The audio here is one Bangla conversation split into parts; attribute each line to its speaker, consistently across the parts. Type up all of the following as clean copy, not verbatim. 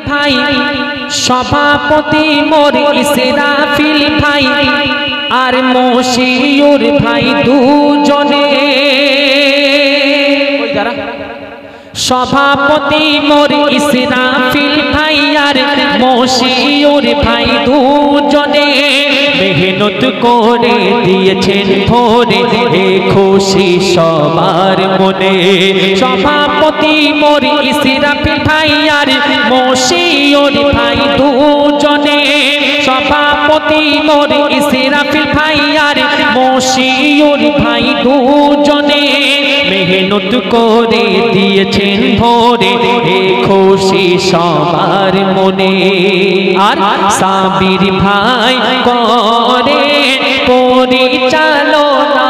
Speaker 1: ভাই সভাপতি মোর ইসরাফিল ভাই আর মশিউর ভাই দুজনে ওই যারা সভাপতি মোর ইসরাফিল ভাই আর মশিউর ভাই দুজনে মেহনত করে দিয়েছেন ভোরে খুশি সবার মনে সভাপতি মোর ইসরাফিল ভাই আর মশিউর ভাই দুজনে সভাপতি মোর ইসরাফিল ভাই আর মশিউর ভাই দুজনে মেহনত করে দিয়েছেন ভোরে খুশি সবার মনে আর সাবির ভাই করে পরিচালনা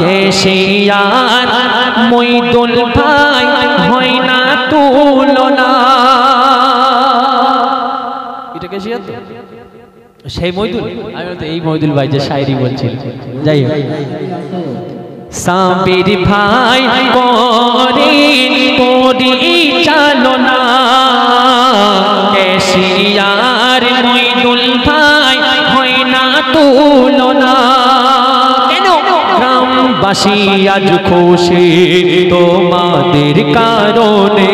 Speaker 1: কেশিয়ার মইদুল ভাই হয় না তুলনা এটা কেশিয়ার সেই মইদুল আমি তো এই মইদুল ভাই যে শায়রি বলছিল যাই হোক সাবির ভাই করে পরিচালনা কেশিয়ার মইদুল ভাই হয় না তুলনা কেন গ্রামবাসী আজ খুশি তোমাদের কারণে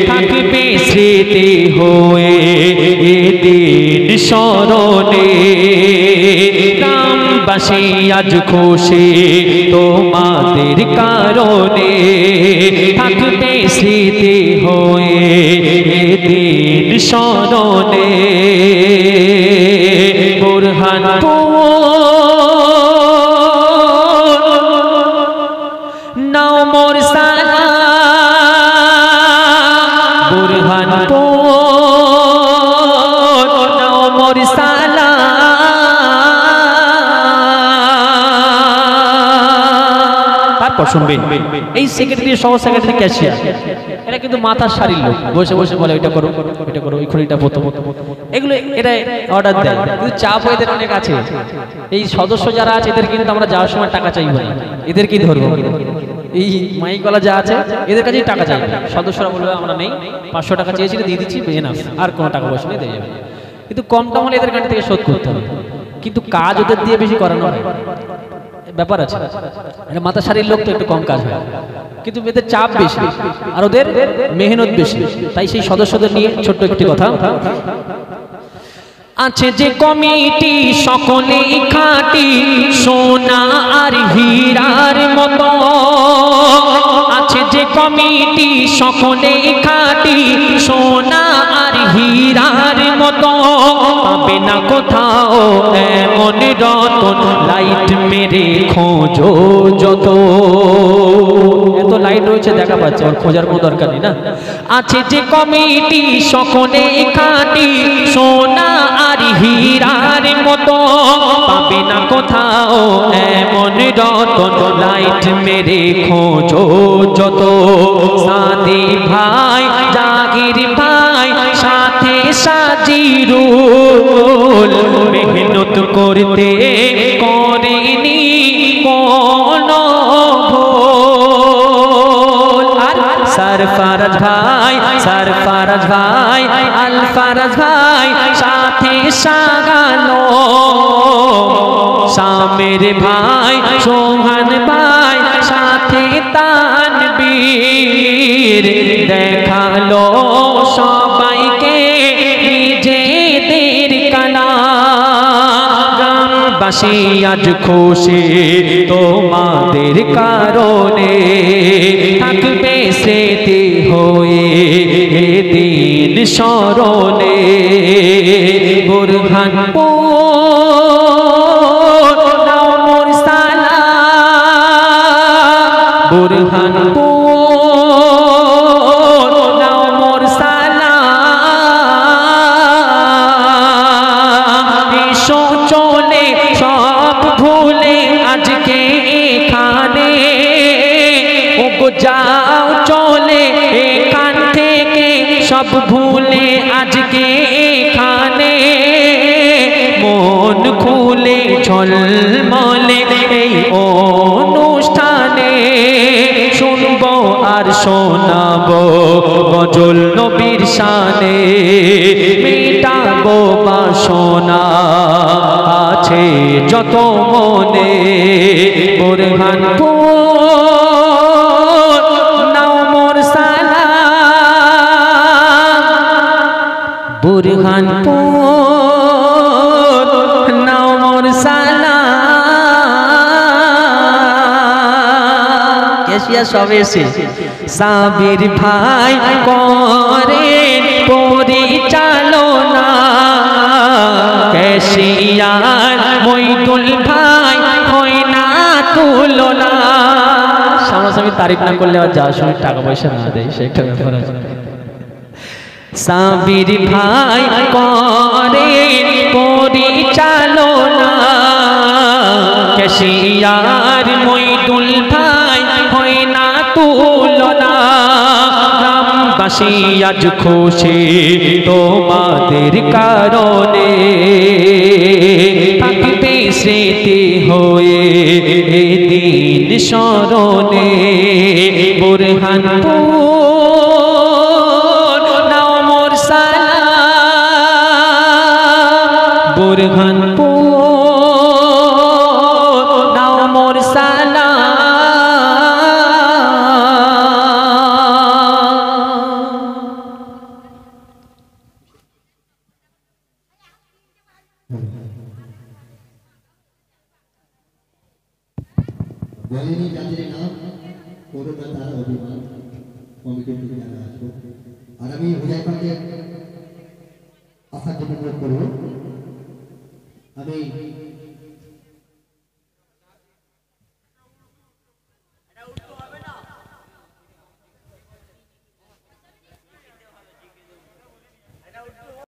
Speaker 1: থাকবে স্মৃতি হয়ে এদিন স্মরণে গ্রামবাসী আজ খুশি তোমাদের কারণে থাকবে স্মৃতি হয়ে এদিন স্মরণে বুরহানপুর নাও মোর সালাম বুরহানপুর নাও মোর সালাম শুনবেন এই সেক্রেটারি সহ সেক্রেটারি ক্যাশিয়ার এরা কিন্তু মাথার সারির লোক বসে বসে বলে এটা করো ওই খড়িটা প্রথম এগুলো এটা অর্ডার দেয় কিন্তু চাপ এদের অনেক আছে এই সদস্য যারা আছে এদের কিন্তু আমরা যাওয়ার সময় টাকা চাইব না এদের কি ধরবো এই মাইকওয়ালা যা আছে এদের কাছেই টাকা চাইবে সদস্যরা বলবে আমরা নেই 500 টাকা চেয়েছিল দিয়ে দিচ্ছি এনাফ আর কোনো টাকা পয়সা নেই দিয়ে যাবে কিন্তু কম টম হলে এদের কাছ থেকে শোধ করতে হবে কিন্তু কাজ ওদের দিয়ে বেশি করানো হয় ব্যাপার আছে এটা মাথা সারির লোক তো একটু কম কাজ হয় কিন্তু এদের চাপ বেশি আর ওদের মেহনত বেশি তাই সেই সদস্যদের নিয়ে ছোট্ট একটি কথা আছে যে কমিটি সকলেই খাঁটি সোনা আর হীরার মতো আছে যে কমিটি সকলেই খাঁটি সোনা আর হীরার মতো পাবে না কোথাও এমন রতন লাইট মেরে খোঁজো যত এত লাইট রয়েছে দেখা পাচ্ছে আর খোঁজার কোনো দরকার নেই না আছে যে কমিটি সকলেই খাঁটি সোনা আর হীরার মতো পাবে না কোথাও এমন রতন লাইট মেরে খোঁজো যত সাদি ভাই জাগির ভাই সাথে সাজিরুল মেহনত করতে করেনি কোনো ভুল আর সরফরাজ ভাই আল ফরাজ ভাই সাথে সাগালো শামের ভাই সোহান ভাই সাথে তানবীর দেখালো সবাইকে নিজেদের কালা গ্রামবাসী আজ খুশি তোমাদের কারণে থাকবে স্মৃতি হয়ে এদিন স্মরণে বুরহানপুর নাও মোর সালাম বুরহানপুর নাও মোর সালাম এসো চলে সব ভুলে আজকে এখানে ও যাও চলে এখান থেকে সব ভুলে আজকে এখানে মন খুলে ঝলমলে এই অনুষ্ঠানে শুনবো আর শোনাবো গজল নবীর শানে মিটাবো বাসনা আছে যত মনে বুরহানপুর নাও মোর সালাম বুরহানপুর নাও মোর সালাম কেশিয়া সব এসে সাবির ভাই করেন পরিচালনা কেশিয়ার মইদুল ভাই হয় না তুলনা সামনাসামনি তারিফ না করলে আর যাওয়ার সময় টাকা পয়সা না দেয় সেটা ব্যাপার আছে সাবির ভাই করেন পরিচালনা কেশিয়ার মইদুল ভাই হয় না তুলনা গ্রামবাসী আজ খুশি তোমাদের কারণে থাকবে স্মৃতি হয়ে এদিন স্মরণে বুরহানপুর নাও মোর সালাম বুরহানপুর নাও মোর সালাম
Speaker 2: বলেনি যাদের নাম করোনা তার অভিমান কমিটির থেকে জানা আসবো আর আমি হুজাইফাকে আসার জন্য অনুরোধ করবো আমি